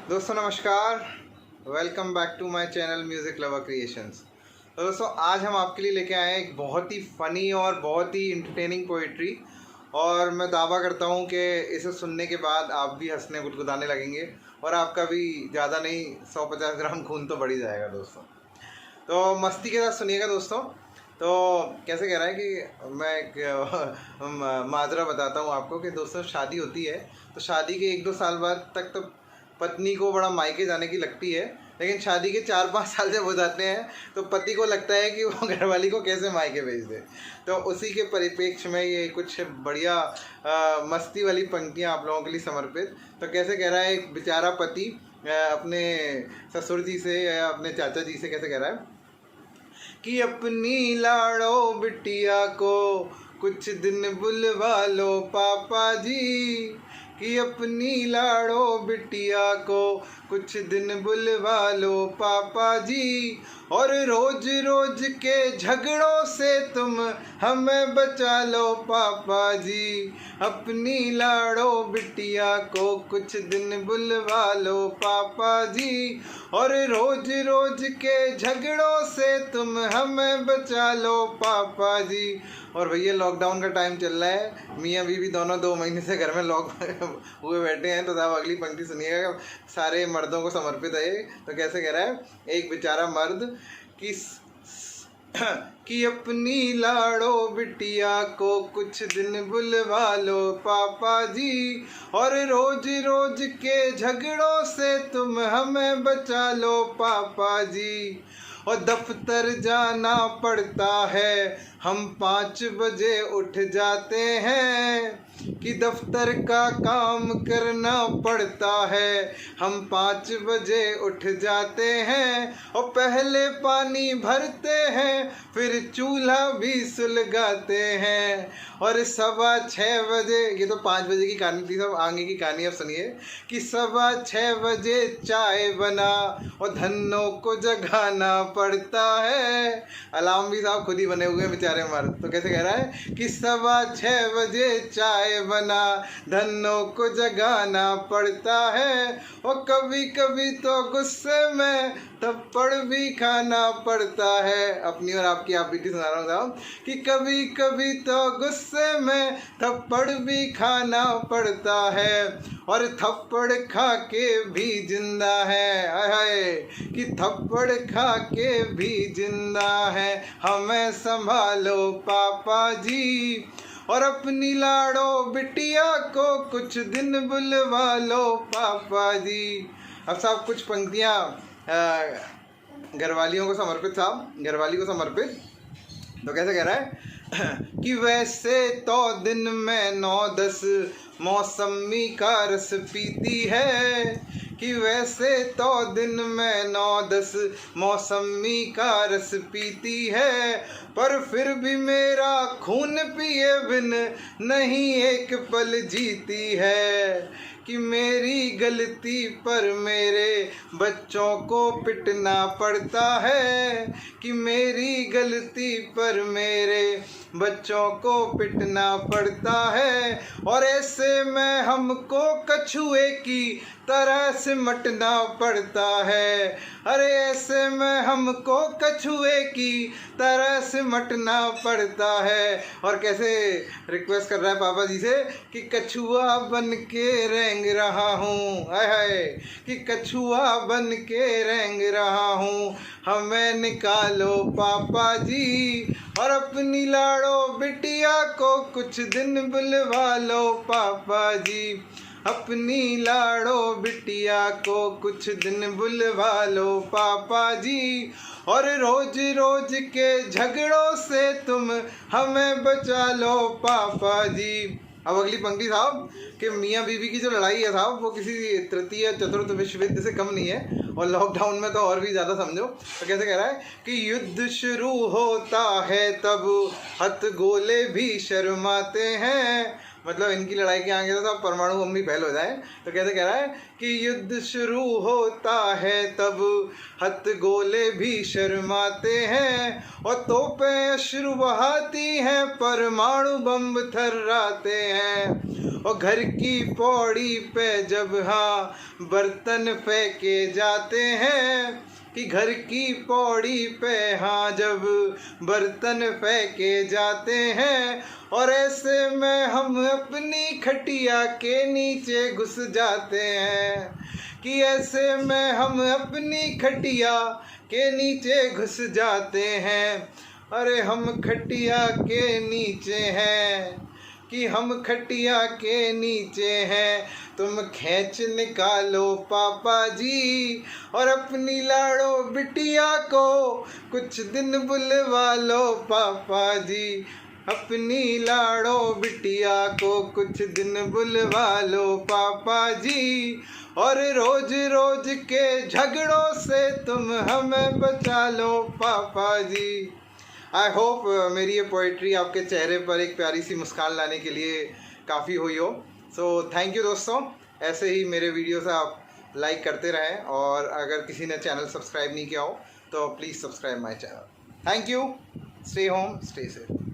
दोस्तों नमस्कार, welcome back to my channel music lover creations. तो दोस्तों आज हम आपके लिए लेके आए हैं एक बहुत ही फ़नी और बहुत ही इंटरटेनिंग पोइट्री। और मैं दावा करता हूँ कि इसे सुनने के बाद आप भी हंसने गुदगुदाने लगेंगे और आपका भी ज़्यादा नहीं 150 ग्राम खून तो बढ़ ही जाएगा दोस्तों। तो मस्ती के साथ सुनिएगा दोस्तों। तो कैसे कह रहा है कि मैं एक माजरा बताता हूँ आपको कि दोस्तों शादी होती है तो शादी के 1-2 साल बाद तक तो पत्नी को बड़ा मायके जाने की लगती है, लेकिन शादी के 4-5 साल जब हो जाते हैं तो पति को लगता है कि वो घरवाली को कैसे मायके भेज दे। तो उसी के परिप्रेक्ष्य में ये कुछ बढ़िया मस्ती वाली पंक्तियाँ आप लोगों के लिए समर्पित। तो कैसे कह रहा है एक बेचारा पति अपने ससुर जी से या अपने चाचा जी से कैसे कह रहा है कि अपनी लाड़ो बिटिया को कुछ दिन बुलवा लो पापा जी, कि अपनी लाड़ो बिटिया को कुछ दिन बुलवा लो पापा जी, और रोज रोज के झगड़ों से तुम हमें बचा लो पापा जी, अपनी लाड़ो बिटिया को कुछ दिन बुलवा लो पापा जी, और रोज रोज के झगड़ों से तुम हमें बचा लो पापा जी। और भैया लॉकडाउन का टाइम चल रहा है, मियाँ बीवी दोनों 2 महीने से घर में लॉक हुए बैठे हैं। तो साहब अगली पंक्ति सुनिएगा, सारे मर्दों को समर्पित है। तो कैसे कह रहा है एक बेचारा मर्द कि अपनी लाड़ो बिटिया को कुछ दिन बुलवा लो पापा जी, और रोज रोज के झगड़ों से तुम हमें बचा लो पापा जी, और दफ्तर जाना पड़ता है हम 5 बजे उठ जाते हैं, कि दफ्तर का काम करना पड़ता है हम 5 बजे उठ जाते हैं, और पहले पानी भरते हैं फिर चूल्हा भी सुलगाते हैं, और 6:15 बजे, ये तो 5 बजे की कहानी थी, सब आगे की कहानी अब सुनिए, कि 6:15 बजे चाय बना और धन्नों को जगाना पड़ता है। अलार्म भी साहब खुद ही बने हुए बेचारे मर्द। तो कैसे कह रहा है कि 6:15 बजे चाय बना धन्नों को जगाना पड़ता है, और कभी कभी तो गुस्से में थप्पड़ भी खाना पड़ता है। अपनी और आपकी आप बीती सुना रहा हूँ साहब कि कभी कभी तो गुस्से में थप्पड़ भी खाना पड़ता है, और थप्पड़ खा के भी जिंदा है। हाय कि थप्पड़ खा के भी जिंदा है, हमें संभालो पापा जी, और अपनी लाड़ो बिटिया को कुछ दिन बुलवा लो पापा जी। अब साहब कुछ पंक्तियाँ घरवालियों को समर्पित, साहब घरवाली को समर्पित। तो कैसे कह रहा है कि वैसे तो दिन में 9-10 मौसमी का रस पीती है, कि वैसे तो दिन में 9-10 मौसमी का रस पीती है, पर फिर भी मेरा खून पिए बिन नहीं एक पल जीती है, कि मेरी गलती पर मेरे बच्चों को पिटना पड़ता है, कि मेरी गलती पर मेरे बच्चों को पिटना पड़ता है, और ऐसे में हमको कछुए की तरह सिमटना पड़ता है। अरे ऐसे में हमको कछुए की तरह सिमटना पड़ता है। और कैसे रिक्वेस्ट कर रहा है पापा जी से कि कछुआ बन के रेंग रहा हूँ, हाय हाय कि कछुआ बन के रेंग रहा हूँ, हमें निकालो पापा जी, और अपनी लाड़ो बिटिया को कुछ दिन बुलवा लो पापा जी, अपनी लाड़ो बिटिया को कुछ दिन बुलवा लो पापा जी, और रोज रोज के झगड़ों से तुम हमें बचा लो पापा जी। अब अगली पंक्ति साहब कि मियाँ बीवी की जो लड़ाई है साहब वो किसी तृतीय चतुर्थ विश्व युद्ध से कम नहीं है, और लॉकडाउन में तो और भी ज़्यादा समझो। तो कैसे कह रहा है कि युद्ध शुरू होता है तब हथगोले भी शर्माते हैं, मतलब इनकी लड़ाई के आगे तो सब परमाणु बम भी फैल हो जाए। तो कैसे कह रहा है कि युद्ध शुरू होता है तब हथगोले भी शर्माते हैं और तोपें अश्रु बहाती हैं, परमाणु बम थर्राते हैं। और घर की पौड़ी पे जब हाँ बर्तन फेंके जाते हैं, कि घर की पौड़ी पे हाँ जब बर्तन फेंके जाते हैं, और ऐसे में हम अपनी खटिया के नीचे घुस जाते हैं, कि ऐसे में हम अपनी खटिया के नीचे घुस जाते हैं। अरे हम खटिया के नीचे हैं, कि हम खटिया के नीचे हैं, तुम खींच निकालो पापा जी, और अपनी लाड़ो बिटिया को कुछ दिन बुलवा लो पापा जी, अपनी लाड़ो बिटिया को कुछ दिन बुलवा लो पापा जी, और रोज रोज के झगड़ों से तुम हमें बचा लो पापा जी। आई होप मेरी ये पोइट्री आपके चेहरे पर एक प्यारी सी मुस्कान लाने के लिए काफ़ी हुई हो। सो थैंक यू दोस्तों, ऐसे ही मेरे वीडियोस आप लाइक करते रहें, और अगर किसी ने चैनल सब्सक्राइब नहीं किया हो तो please subscribe my channel. Thank you, stay home, stay safe.